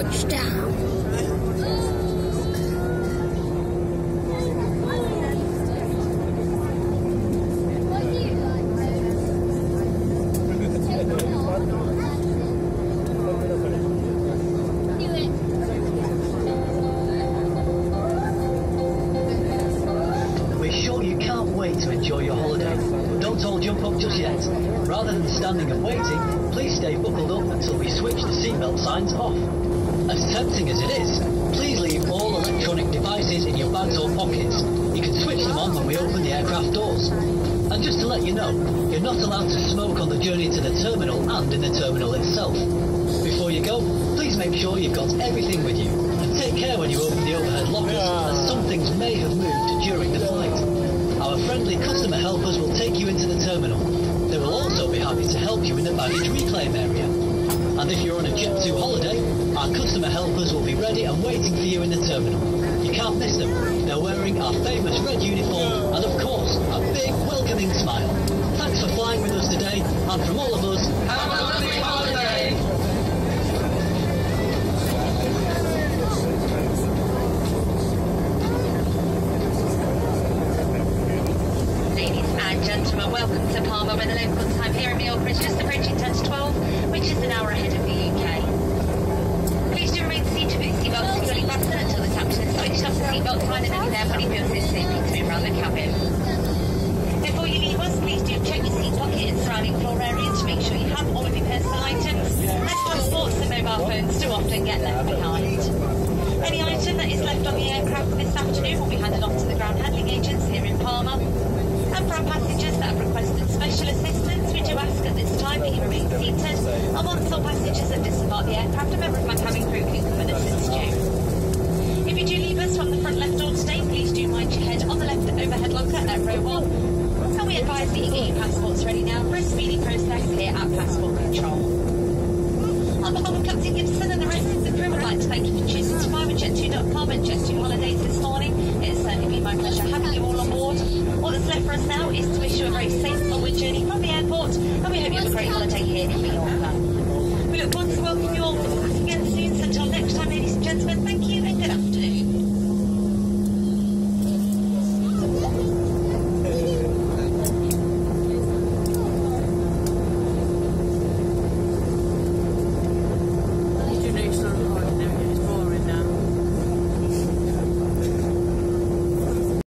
Touchdown. We're sure you can't wait to enjoy your holiday, but don't all jump up just yet. Rather than standing and waiting, please stay buckled up until we switch the seatbelt signs off. As tempting as it is, please leave all electronic devices in your bags or pockets. You can switch them on when we open the aircraft doors. And just to let you know, you're not allowed to smoke on the journey to the terminal and in the terminal itself. Before you go, please make sure you've got everything with you. And take care when you open the overhead lockers, as some things may have moved during the flight. Our friendly customer helpers will take you into the terminal. They will also be happy to help you in the baggage reclaim area. And if you're on a Jet2 holiday, our customer helpers will be ready and waiting for you in the terminal. You can't miss them. They're wearing our famous red uniform and, of course, a big welcoming smile. Thanks for flying with us today, and from all of us, have a lovely holiday! And gentlemen, welcome to Palma, where the local time here in Majorca is just approaching 10 to 12, which is an hour ahead of the UK. Please do remain seated with your seatbelt securely fastened until the captain has switched off the seatbelt sign and any therefore feels it safely to move around the cabin. Before you leave us, please do check your seat pocket and surrounding floor areas to make sure you have all of your personal items, as passports and mobile phones do often get left behind. Any item that is left on the aircraft this afternoon will be handed off to the ground handling agents here in Palma. And for our passengers that have requested special assistance, we do ask at this time that you remain seated, and once all passengers have disembarked the aircraft, a member of my cabin crew can come and assist you. If you do leave us from the front left door today, please do mind your head on the left overhead locker at row 1. And we advise that you get your passports ready now for a speedy process here at Passport Control. On behalf of Captain Gibson and the rest of the crew, I'd like to thank you for choosing to fly with Jet2.com and Jet2 Holidays this morning. It's certainly been my pleasure having you all on board. All that's left for us now is to wish you a very safe onward journey from the airport, and we hope you have a great holiday here in Majorca.